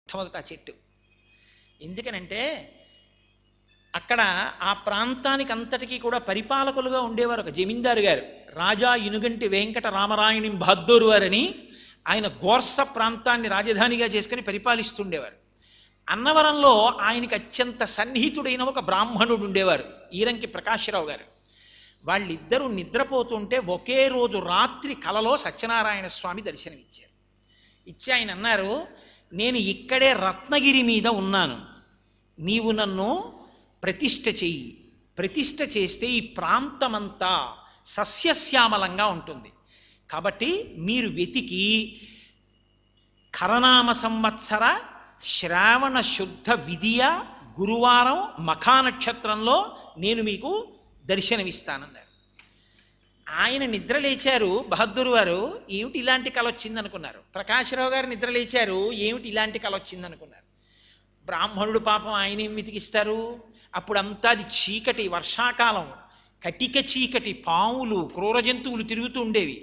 మొట్టమొదట ఆ చెట్టు. ఎందుకనంటే అక్కడ ఆ ప్రాంతానికి అంతటికీ కూడా పరిపాలకులుగా ఉండేవారు ఒక జమీందారు గారు, రాజా ఇనుగంటి వెంకట రామరాయణి బహద్దూరు వారని. ఆయన గోర్స ప్రాంతాన్ని రాజధానిగా చేసుకుని పరిపాలిస్తుండేవారు. అన్నవరంలో ఆయనకి అత్యంత సన్నిహితుడైన ఒక బ్రాహ్మణుడు ఉండేవారు, ఈరంకి ప్రకాశ్రావు గారు. వాళ్ళిద్దరూ నిద్రపోతుంటే ఒకే రోజు రాత్రి కలలో సత్యనారాయణ స్వామి దర్శనమిచ్చారు. ఇచ్చి ఆయన అన్నారు, నేను ఇక్కడే రత్నగిరి మీద ఉన్నాను, నీవు నన్ను ప్రతిష్ఠ చెయ్యి. ప్రతిష్ఠ చేస్తే ఈ ప్రాంతమంతా సస్యశ్యామలంగా ఉంటుంది. కాబట్టి మీరు వెతికి కరనామ సంవత్సర శ్రావణ శుద్ధ విధియ గురువారం మఖా నక్షత్రంలో నేను మీకు దర్శనమిస్తానన్నారు. ఆయన నిద్రలేచారు బహద్దూరు వారు, ఏమిటి ఇలాంటి కళ వచ్చిందనుకున్నారు. ప్రకాశ్రావు గారు నిద్రలేచారు, ఏమిటి ఇలాంటి కళ వచ్చిందనుకున్నారు. బ్రాహ్మణుడు పాపం ఆయన ఏం వెతికిస్తారు, అప్పుడంతా అది చీకటి, వర్షాకాలం, కటిక చీకటి, పాములు క్రూర జంతువులు తిరుగుతూ ఉండేవి.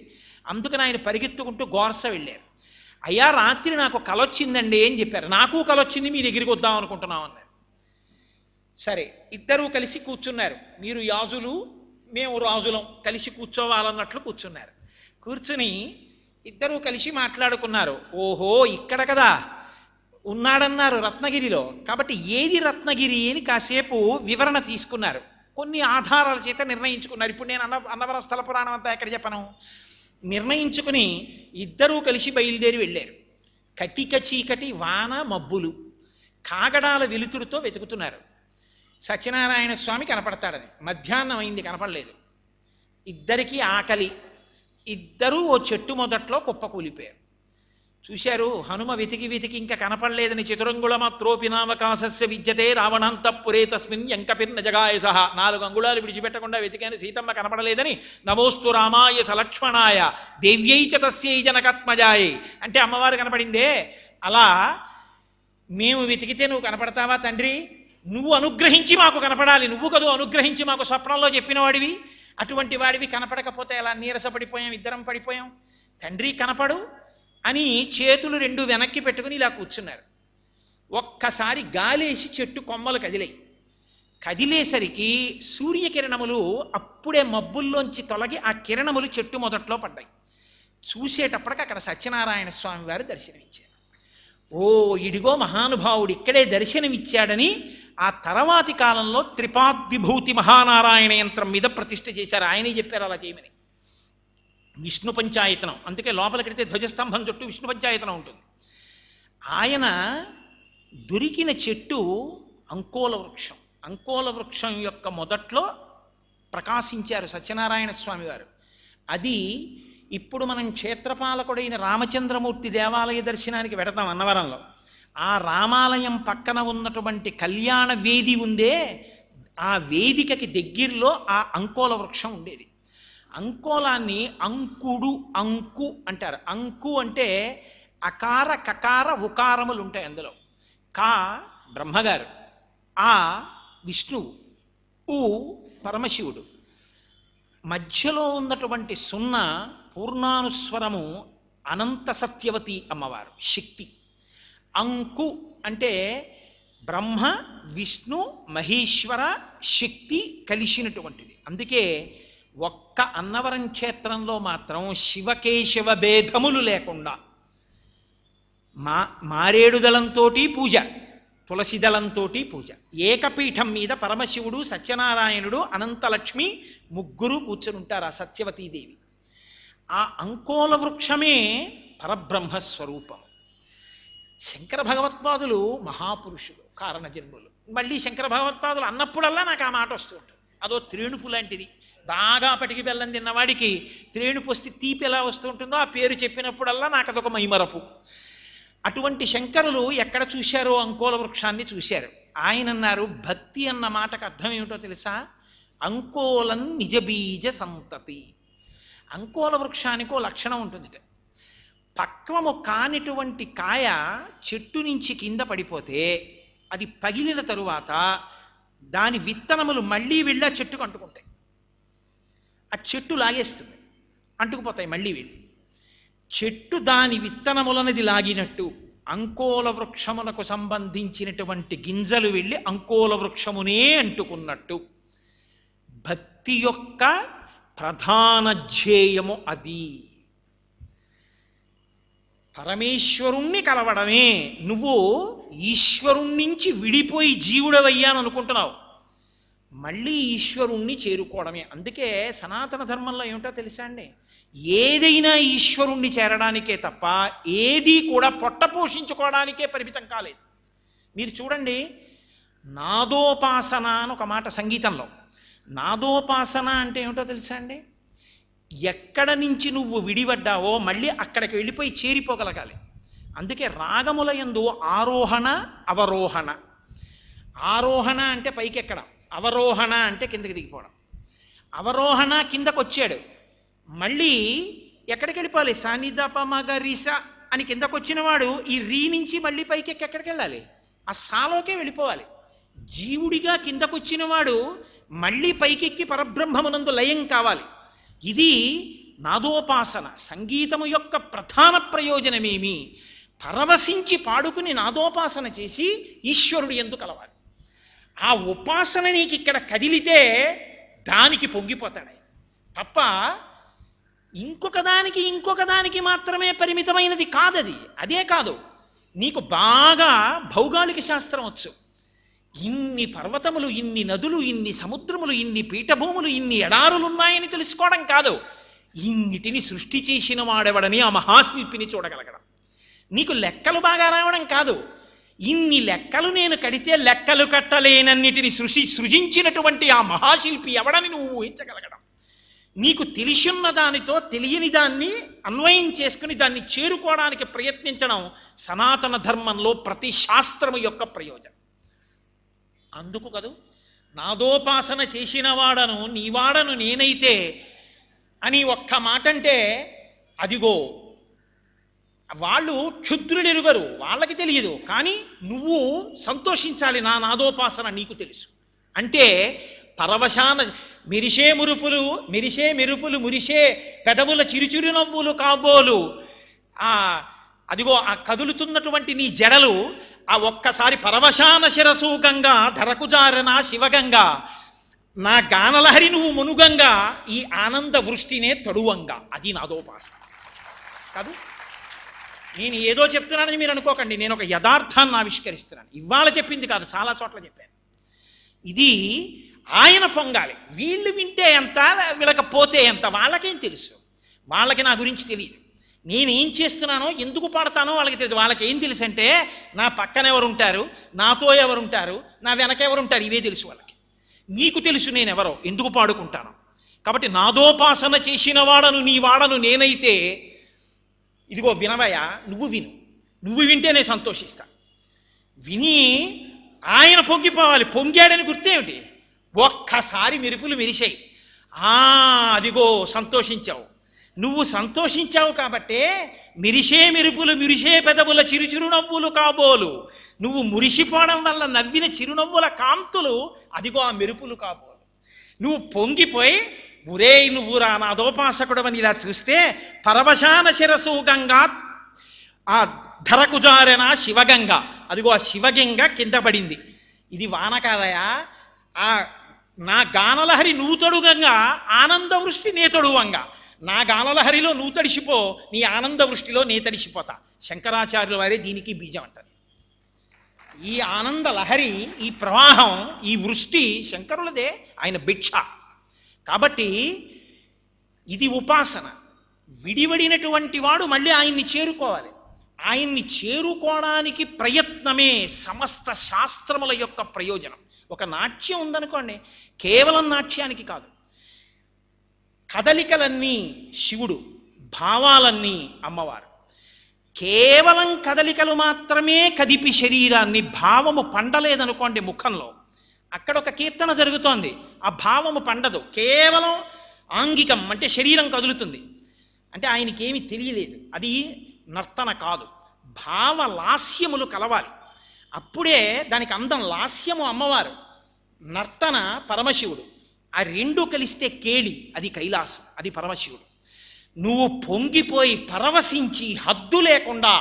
అందుకని ఆయన పరిగెత్తుకుంటూ గోర్స వెళ్ళారు. అయ్యా రాత్రి నాకు కళ వచ్చిందండి అని చెప్పారు. నాకు కళ వచ్చింది, మీ దగ్గరికి వద్దాం అనుకుంటున్నాం అన్నారు. సరే ఇద్దరూ కలిసి కూర్చున్నారు. మీరు యాజులు మేము రాజులం, కలిసి కూర్చోవాలన్నట్లు కూర్చున్నారు. కూర్చుని ఇద్దరూ కలిసి మాట్లాడుకున్నారు. ఓహో ఇక్కడ కదా ఉన్నాడన్నారు రత్నగిరిలో, కాబట్టి ఏది రత్నగిరి అని కాసేపు వివరణ తీసుకున్నారు. కొన్ని ఆధారాల చేత నిర్ణయించుకున్నారు. ఇప్పుడు నేను అన్నవరం స్థల పురాణం అంతా ఎక్కడ చెప్పను. నిర్ణయించుకుని ఇద్దరూ కలిసి బయలుదేరి వెళ్ళారు. కటిక చీకటి, వాన, మబ్బులు, కాగడాల వెలుతురుతో వెతుకుతున్నారు. సత్యనారాయణ స్వామి కనపడతాడని. మధ్యాహ్నం అయింది, కనపడలేదు. ఇద్దరికీ ఆకలి. ఇద్దరూ ఓ చెట్టు మొదట్లో కుప్పకూలిపోయారు. చూశారు, హనుమ వెతికి వెతికి ఇంకా కనపడలేదని చతురంగుళమాత్రోపినావకాశస్య విద్యతే రావణంతఃపురే తస్మిన్ యంకపిర్న జగాయస. 4 అంగుళాలు విడిచిపెట్టకుండా వెతికాను, సీతమ్మ కనపడలేదని. నమోస్తు రామాయ సలక్ష్మణాయ దేవ్యై చ తస్యై జనకాత్మజాయై అంటే అమ్మవారు కనపడిందే. అలా మేము వెతికితే నువ్వు కనపడతావా తండ్రి? నువ్వు అనుగ్రహించి మాకు కనపడాలి. నువ్వు కదూ అనుగ్రహించి మాకు స్వప్నంలో చెప్పిన వాడివి. అటువంటి వాడివి కనపడకపోతే ఎలా నీరసపడిపోయాం, ఇద్దరం పడిపోయాం. తండ్రి కనపడు అని చేతులు 2 వెనక్కి పెట్టుకుని ఇలా కూర్చున్నారు. ఒక్కసారి గాలేసి చెట్టు కొమ్మలు కదిలాయి. కదిలేసరికి సూర్యకిరణములు అప్పుడే మబ్బుల్లోంచి తొలగి ఆ కిరణములు చెట్టు మొదట్లో పడ్డాయి. చూసేటప్పటికి అక్కడ సత్యనారాయణ స్వామి వారు దర్శనమిచ్చారు. ఓ ఇడిగో మహానుభావుడు ఇక్కడే దర్శనమిచ్చాడని ఆ తర్వాతి కాలంలో త్రిపాద్విభూతి మహానారాయణ యంత్రం మీద ప్రతిష్ఠ చేశారు. ఆయనే చెప్పారు అలా చేయమని. విష్ణు పంచాయతనం, అందుకే లోపలికెడితే ధ్వజస్తంభం చుట్టూ విష్ణు పంచాయతనం ఉంటుంది. ఆయన దొరికిన చెట్టు అంకోల వృక్షం. అంకోల వృక్షం యొక్క మొదట్లో ప్రకాశించారు సత్యనారాయణ స్వామి వారు. అది ఇప్పుడు మనం క్షేత్రపాలకుడైన రామచంద్రమూర్తి దేవాలయ దర్శనానికి వెడతాం అన్నవరంలో. ఆ రామాలయం పక్కన ఉన్నటువంటి కళ్యాణ వేది ఉందే, ఆ వేదికకి దగ్గరలో ఆ అంకోల వృక్షం ఉండేది. అంకోలాన్ని అంకుడు, అంకు అంటారు. అంకు అంటే అకార కకార ఉకారములు ఉంటాయి అందులో. కా బ్రహ్మగారు, ఆ విష్ణువు, ఉ పరమశివుడు, మధ్యలో ఉన్నటువంటి సున్నా పూర్ణానుస్వరము అనంత సత్యవతి అమ్మవారు శక్తి. అంకు అంటే బ్రహ్మ విష్ణు మహేశ్వర శక్తి కలిసినటువంటిది. అందుకే ఒక్క అన్నవరం క్షేత్రంలో మాత్రం శివకేశవ భేదములు లేకుండా మారేడు దళంతో పూజ, తులసి దళంతో పూజ. ఏకపీఠం మీద పరమశివుడు, సత్యనారాయణుడు, అనంతలక్ష్మి ముగ్గురు కూర్చుని ఉంటారు. ఆ సత్యవతీదేవి. ఆ అంకోల వృక్షమే పరబ్రహ్మస్వరూపం. శంకర భగవత్పాదులు మహాపురుషులు, కారణజన్ములు. మళ్ళీ శంకర భగవత్పాదులు అన్నప్పుడల్లా నాకు ఆ మాట వస్తూ ఉంటుంది. అదో త్రేణుపు లాంటిది. బాగా పటికి బెల్లం తిన్నవాడికి త్రేణుపు వస్తే తీపి ఎలా వస్తూ ఉంటుందో ఆ పేరు చెప్పినప్పుడల్లా నాకు అదొక మైమరపు. అటువంటి శంకరులు ఎక్కడ చూశారో అంకోల వృక్షాన్ని చూశారు. ఆయన అన్నారు, భక్తి అన్న మాటకు అర్థం ఏమిటో తెలుసా? అంకోలం నిజబీజ సంతతి. అంకోల వృక్షానికి ఓ లక్షణం ఉంటుంది. పక్వము కానిటువంటి కాయ చెట్టు నుంచి కింద పడిపోతే అది పగిలిన తరువాత దాని విత్తనములు మళ్ళీ వెళ్ళి ఆ చెట్టుకు అంటుకుంటాయి. ఆ చెట్టు లాగేస్తుంది, అంటుకుపోతాయి మళ్ళీ వెళ్ళి. చెట్టు దాని విత్తనములనది లాగినట్టు అంకోల వృక్షమునకు సంబంధించినటువంటి గింజలు వెళ్ళి అంకోల వృక్షమునే అంటుకున్నట్టు భక్తి యొక్క ప్రధాన ధ్యేయము అది. పరమేశ్వరుణ్ణి కలవడమే. నువ్వు ఈశ్వరుణ్ణించి విడిపోయి జీవుడవయ్యాను అనుకుంటున్నావు, మళ్ళీ ఈశ్వరుణ్ణి చేరుకోవడమే. అందుకే సనాతన ధర్మంలో ఏమిటో తెలుసా అండి, ఏదైనా ఈశ్వరుణ్ణి చేరడానికే తప్ప ఏది కూడా పొట్ట పోషించుకోవడానికే పరిమితం కాలేదు. మీరు చూడండి, నాదోపాసన అని ఒక మాట సంగీతంలో. నాదోపాసన అంటే ఏమిటో తెలుసా అండి, ఎక్కడ నుంచి నువ్వు విడిపడ్డావో మళ్ళీ అక్కడికి వెళ్ళిపోయి చేరిపోగలగాలి. అందుకే రాగముల యందు ఆరోహణ అవరోహణ. ఆరోహణ అంటే పైకి ఎక్కడం, అవరోహణ అంటే కిందకి దిగిపోవడం. అవరోహణ కిందకు వచ్చాడు, మళ్ళీ ఎక్కడికి వెళ్ళిపోవాలి, సానిదపమగరిస అని కిందకు వచ్చిన వాడు ఈ రీ నుంచి మళ్ళీ పైకి ఎక్కడికి వెళ్ళాలి, ఆ సాలోకే వెళ్ళిపోవాలి. జీవుడిగా కిందకు వచ్చిన వాడు మళ్ళీ పైకెక్కి పరబ్రహ్మమునందు లయం కావాలి. ఇది నాదోపాసన. సంగీతము యొక్క ప్రధాన ప్రయోజనమేమి, పరవశించి పాడుకుని నాదోపాసన చేసి ఈశ్వరుడు యందు కలవాలి. ఆ ఉపాసన నీకు ఇక్కడ కదిలితే దానికి పొంగిపోతాడు తప్ప ఇంకొక దానికి మాత్రమే పరిమితమైనది కాదది. అదే కాదు, నీకు బాగా భౌగోళిక శాస్త్రం వచ్చు, ఇన్ని పర్వతములు, ఇన్ని నదులు, ఇన్ని సముద్రములు, ఇన్ని పీఠభూములు, ఇన్ని ఎడారులున్నాయని తెలుసుకోవడం కాదు, ఇన్నిటిని సృష్టి చేసిన వాడెవడని ఆ మహాశిల్పిని చూడగలగడం. నీకు లెక్కలు బాగా రావడం కాదు, ఇన్ని లెక్కలు నేను కడితే లెక్కలు కట్టలేనన్నిటిని సృజించినటువంటి ఆ మహాశిల్పి ఎవడని నువ్వు ఊహించగలగడం. నీకు తెలిసిన్న దానితో తెలియని దాన్ని అన్వయం చేసుకుని దాన్ని చేరుకోవడానికి ప్రయత్నించడం సనాతన ధర్మంలో ప్రతి శాస్త్రము యొక్క ప్రయోజనం. అందుకు కదూ నాదోపాసన చేసిన వాడను నీవాడను నేనైతే అని ఒక్క మాట అంటే, అదిగో వాళ్ళు క్షుద్రులెరుగరు, వాళ్ళకి తెలియదు, కానీ నువ్వు సంతోషించాలి, నా నాదోపాసన నీకు తెలుసు అంటే పరవశాన మెరిసే మెరుపులు మురిసే పెదవుల చిరుచిరు నవ్వులు కాబోలు, అదిగో ఆ కదులుతున్నటువంటి నీ జడలు, ఆ ఒక్కసారి పరవశాన శిరసూగంగా ధరకుజారన శివగంగా నా గానలహరి నువ్వు మునుగంగా ఈ ఆనంద వృష్టినే తడువంగా, అది నాదోపాసన కాదు. నేను ఏదో చెప్తున్నానని మీరు అనుకోకండి, నేను ఒక యథార్థాన్ని ఆవిష్కరిస్తున్నాను. ఇవాళ చెప్పింది కాదు, చాలా చోట్ల చెప్పాను. ఇది ఆయన పొంగాలి, వీళ్ళు వింటే ఎంత వీళ్ళకి పోతే ఎంత వాళ్ళకేం తెలుసు, వాళ్ళకి నా గురించి తెలియదు, నేనేం చేస్తున్నానో ఎందుకు పాడతానో వాళ్ళకి తెలియదు. వాళ్ళకి ఏం తెలుసు అంటే నా పక్కన ఎవరుంటారు, నాతో ఎవరుంటారు, నా వెనక ఎవరుంటారు, ఇవే తెలుసు వాళ్ళకి. నీకు తెలుసు నేనెవరో, ఎందుకు పాడుకుంటాను. కాబట్టి నాదోపాసన చేసిన వాడను నీ వాడను నేనైతే, ఇదిగో వినవయ్యా, నువ్వు వింటే నేను సంతోషిస్తా. విని ఆయన పొంగిపోవాలి. పొంగాడని గుర్తేమిటి, ఒక్కసారి మెరుపులు మెరిశాయి, అదిగో సంతోషించావు. నువ్వు సంతోషించావు కాబట్టే మెరిసే మెరుపులు మురిసే పెదవుల చిరుచిరు నవ్వులు కాబోలు, నువ్వు మురిసిపోవడం వల్ల నవ్విన చిరునవ్వుల కాంతులు అదిగో ఆ మెరుపులు కాబోలు. నువ్వు పొంగిపోయి ఒరే నువ్వు రా నాదోపాసకుడవని ఇలా చూస్తే పరవశాన శిరసూగంగా ఆ ధరకుజారెన శివగంగా, అదిగో ఆ శివగంగ కింద పడింది. ఇది వాన కాదయా, ఆ నా గానలహరి నువ్వు తొడుగంగా ఆనంద వృష్టి నే తొడువంగా, నా గానలహరిలో నువ్వు తడిసిపో, నీ ఆనంద వృష్టిలో నే తడిసిపోతా. శంకరాచార్యుల వారే దీనికి బీజం అంటారు. ఈ ఆనంద లహరి, ఈ ప్రవాహం, ఈ వృష్టి శంకరులదే, ఆయన భిక్ష. కాబట్టి ఇది ఉపాసన. విడివడినటువంటి వాడు మళ్ళీ ఆయన్ని చేరుకోవాలి. ఆయన్ని చేరుకోవడానికి ప్రయత్నమే సమస్త శాస్త్రముల యొక్క ప్రయోజనం. ఒక నాట్యం ఉందనుకోండి, కేవలం నాట్యానికి కాదు, కదలికలన్నీ శివుడు, భావాలన్నీ అమ్మవారు. కేవలం కదలికలు మాత్రమే కదిపి శరీరాన్ని, భావము పండలేదనుకోండి ముఖంలో, అక్కడ ఒక కీర్తన జరుగుతోంది, ఆ భావము పండదు, కేవలం ఆంగికం అంటే శరీరం కదులుతుంది అంటే ఆయనకి ఏమీ తెలియలేదు, అది నర్తన కాదు. భావ లాస్యములు కలవాలి, అప్పుడే దానికి అందం. లాస్యము అమ్మవారు, నర్తన పరమశివుడు. ఆ రెండు కలిస్తే కేళి, అది కైలాసం, అది పరమశివుడు. నువ్వు పొంగిపోయి పరవశించి హద్దు లేకుండా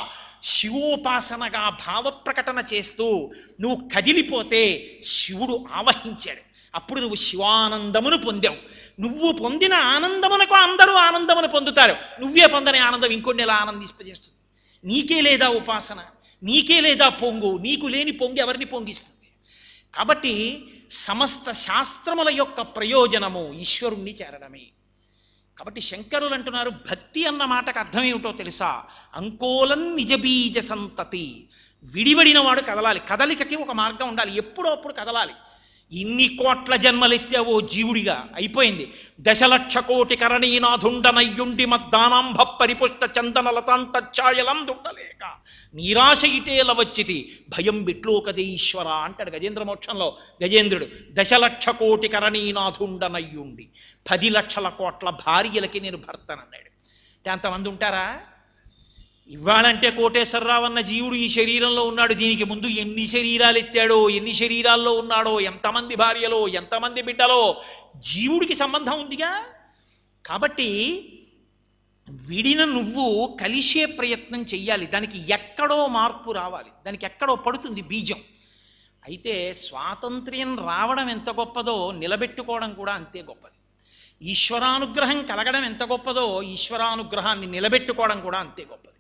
శివోపాసనగా భావ ప్రకటన చేస్తూ నువ్వు కదిలిపోతే శివుడు ఆవహించాడు. అప్పుడు నువ్వు శివానందమును పొందావు. నువ్వు పొందిన ఆనందమునకు అందరూ ఆనందమును పొందుతారు. నువ్వే పొందని ఆనందం ఇంకొన్ని ఎలా ఆనందింపజేస్తుంది? నీకే లేదా ఉపాసన, నీకే లేదా పొంగు, నీకు లేని పొంగి ఎవరిని పొంగిస్తుంది? కాబట్టి సమస్త శాస్త్రముల యొక్క ప్రయోజనము ఈశ్వరుణ్ణి చేరడమే. కాబట్టి శంకరులు అంటున్నారు, భక్తి అన్న మాటకు అర్థం ఏమిటో తెలుసా? అంకోలన్ నిజబీజ సంతతి. విడివడిన వాడు కదలాలి. కదలికకి ఒక మార్గం ఉండాలి. ఎప్పుడో అప్పుడు కదలాలి. ఇన్ని కోట్ల జన్మలెత్తావో జీవుడిగా అయిపోయింది. 1,00,00,000 కోటి కరణీనాథుండనయ్యుండి మద్దానాంభ పరిపుష్ట చందన లతాంతఛాయలందుండలేక నీరాశ ఇటేల వచ్చితి భయం బిట్లోకదే ఈశ్వర అంటాడు గజేంద్ర మోక్షంలో గజేంద్రుడు. 1,00,00,000 కోటి కరణీనాథుండనయ్యుండి 10 లక్షల కోట్ల భార్యలకి నేను భర్తనన్నాడు. అంటే అంతమంది ఉంటారా? ఇవ్వాలంటే కోటేశ్వరరావు అన్న జీవుడు ఈ శరీరంలో ఉన్నాడు. దీనికి ముందు ఎన్ని శరీరాలు ఎత్తాడో, ఎన్ని శరీరాల్లో ఉన్నాడో, ఎంతమంది భార్యలో, ఎంతమంది బిడ్డలో, జీవుడికి సంబంధం ఉందిగా. కాబట్టి విడిన నువ్వు కలిసే ప్రయత్నం చెయ్యాలి. దానికి ఎక్కడో మార్పు రావాలి, దానికి ఎక్కడో పడుతుంది బీజం. అయితే స్వాతంత్ర్యం రావడం ఎంత గొప్పదో నిలబెట్టుకోవడం కూడా అంతే గొప్పది. ఈశ్వరానుగ్రహం కలగడం ఎంత గొప్పదో ఈశ్వరానుగ్రహాన్ని నిలబెట్టుకోవడం కూడా అంతే గొప్పది.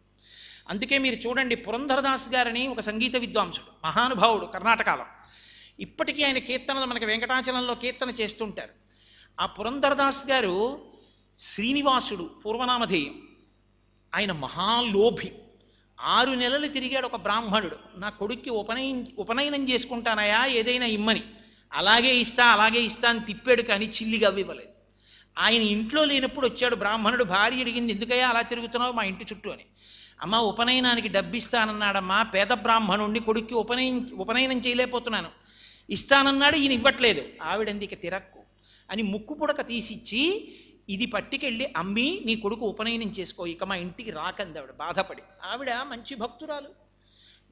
అందుకే మీరు చూడండి, పురంధరదాస్ గారని ఒక సంగీత విద్వాంసుడు, మహానుభావుడు, కర్ణాటకలో. ఇప్పటికీ ఆయన కీర్తనలు మనకి వెంకటాచలంలో కీర్తన చేస్తుంటారు. ఆ పురంధరదాస్ గారు శ్రీనివాసుడు పూర్వనామధేయం. ఆయన మహాలోభి. 6 నెలలు తిరిగాడు ఒక బ్రాహ్మణుడు, నా కొడుక్కి ఉపనయనం చేసుకుంటానయా ఏదైనా ఇమ్మని. అలాగే ఇస్తా అని తిప్పాడు, కానీ చిల్లిగా ఇవ్వలేదు. ఆయన ఇంట్లో లేనప్పుడు వచ్చాడు బ్రాహ్మణుడు. భార్య అడిగింది, ఎందుకయ్యా అలా తిరుగుతున్నావు మా ఇంటి చుట్టూ అని. అమ్మ ఉపనయనానికి డబ్బిస్తానన్నాడమ్మా, పేద బ్రాహ్మణుణ్ణి, కొడుక్కి ఉపనయనం చేయలేకపోతున్నాను, ఇస్తానన్నాడు, ఈయన ఇవ్వట్లేదు. ఆవిడంది, ఇక తిరక్కు అని ముక్కు పుడక తీసిచ్చి ఇది పట్టుకెళ్ళి అమ్మి నీ కొడుకు ఉపనయనం చేసుకో, ఇక మా ఇంటికి రాకంది ఆవిడ బాధపడి. ఆవిడ మంచి భక్తురాలు,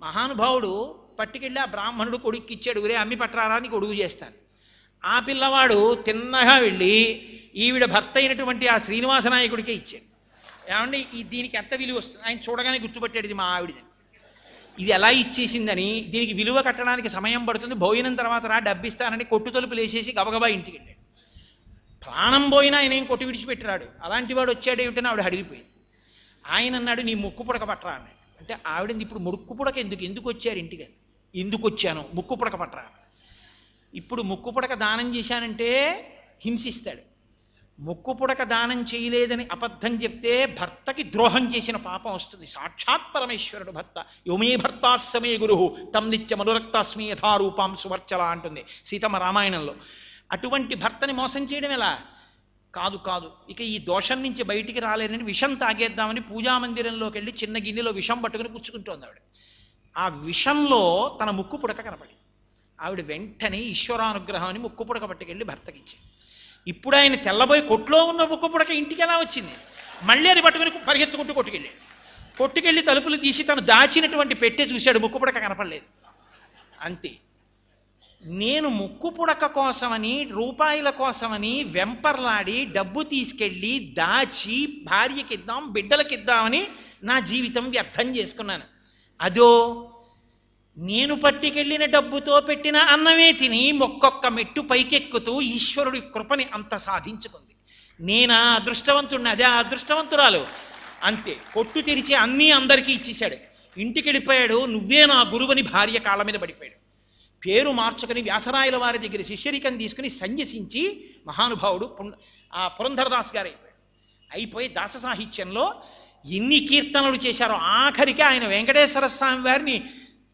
మహానుభావుడు. పట్టుకెళ్ళి ఆ బ్రాహ్మణుడు కొడుక్కి ఇచ్చాడు, ఒరే అమ్మి పట్టరారా నీకు ఒడుగు చేస్తాను. ఆ పిల్లవాడు తిన్నగా వెళ్ళి ఈవిడ భర్త అయినటువంటి ఆ శ్రీనివాస నాయకుడికే ఇచ్చాడు. ఏమండి దీనికి ఎంత విలువ వస్తుంది? ఆయన చూడగానే గుర్తుపట్టాడు, ఇది మా ఆవిడని. ఇది ఎలా ఇచ్చేసిందని, దీనికి విలువ కట్టడానికి సమయం పడుతుంది, భోజనం తర్వాత రా డబ్బిస్తానని కొట్టు తలుపులు వేసేసి గబగబా ఇంటికి వెళ్ళాడు. ప్రాణం పోయినా ఆయన ఏం కొట్టి విడిచిపెట్టిరాడు. అలాంటి వాడు వచ్చాడు ఏమిటని ఆవిడ అడిగిపోయింది. ఆయన అన్నాడు, నీ ముక్కు పుడక పట్టరా అన్నాడు. అంటే ఆవిడంది, ఇప్పుడు ముక్కు పుడక ఎందుకు వచ్చారు ఇంటికి? ఎందుకు వచ్చాను, ముక్కు పుడక పట్టరా. ఇప్పుడు ముక్కు పుడక దానం చేశానంటే హింసిస్తాడు. ముక్కు పుడక దానం చేయలేదని అబద్ధం చెప్తే భర్తకి ద్రోహం చేసిన పాపం వస్తుంది. సాక్షాత్ పరమేశ్వరుడు భర్త. యోమే భర్తాస్సమే గురు తం నిత్యమనురక్తాస్మి యథారూపాం సువర్చల అంటుంది సీతమ్మ రామాయణంలో. అటువంటి భర్తని మోసం చేయడం ఎలా? కాదు. ఇక ఈ దోషం నుంచి బయటికి రాలేనని విషం తాగేద్దామని పూజామందిరంలోకి వెళ్ళి చిన్న గిన్నెలో విషం పట్టుకుని పుచ్చుకుంటోంది ఆవిడ. ఆ విషంలో తన ముక్కు పుడక కనపడి ఆవిడ వెంటనే ఈశ్వరానుగ్రహం అని ముక్కు పుడక పట్టుకెళ్ళి భర్తకి ఇచ్చింది. ఇప్పుడు ఆయన తెల్లబోయి కొట్లో ఉన్న ముక్కు పుడక ఇంటికి ఎలా వచ్చింది? మళ్ళీ అది పట్టుకుని పరిగెత్తుకుంటూ కొట్టుకెళ్ళి తలుపులు తీసి తను దాచినటువంటి పెట్టె చూశాడు, ముక్కు పుడక కనపడలేదు. అంతే. నేను ముక్కు పుడక కోసమని, రూపాయల కోసమని వెంపర్లాడి డబ్బు తీసుకెళ్ళి దాచి భార్యకిద్దాం బిడ్డలకిద్దామని నా జీవితం వ్యర్థం చేసుకున్నాను. అదో నేను పట్టుకెళ్ళిన డబ్బుతో పెట్టిన అన్నమే తిని ఒక్కొక్క మెట్టు పైకెక్కుతూ ఈశ్వరుడి కృపని అంత సాధించుకుంది. నేనా అదృష్టవంతుడిని, అదే అదృష్టవంతురాలు. అంతే. కొట్టు తెరిచి అన్నీ అందరికీ ఇచ్చేశాడు. ఇంటికి వెళ్ళిపోయాడు. నువ్వే నా గురువని భార్య కాళ్ళ మీద పడిపోయాడు. పేరు మార్చుకుని వ్యాసరాయల వారి దగ్గర శిష్యరికం తీసుకుని సన్యసించి మహానుభావుడు ఆ పురంధరదాస్ గారు అయిపోయి దాస సాహిత్యంలో ఎన్ని కీర్తనలు చేశారో ఆఖరికి ఆయన వెంకటేశ్వర స్వామి వారిని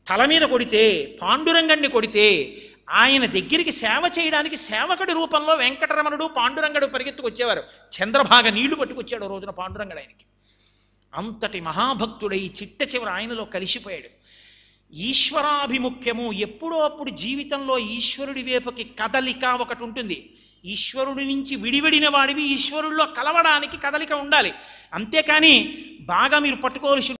తల మీద కొడితే, పాండురంగణ్ణి కొడితే ఆయన దగ్గరికి సేవ చేయడానికి సేవకుడి రూపంలో వెంకటరమణుడు పాండురంగడు పరిగెత్తుకొచ్చేవారు. చంద్రభాగ నీళ్లు పట్టుకొచ్చాడు రోజున పాండురంగడు ఆయనకి. అంతటి మహాభక్తుడై చిట్ట చివరి ఆయనలో కలిసిపోయాడు. ఈశ్వరాభిముఖ్యము ఎప్పుడో అప్పుడు జీవితంలో ఈశ్వరుడి వైపుకి కదలిక ఒకటి ఉంటుంది. ఈశ్వరుడి నుంచి విడివడిన వాడివి ఈశ్వరుల్లో కలవడానికి కదలిక ఉండాలి. అంతేకాని బాగా మీరు పట్టుకోవలసి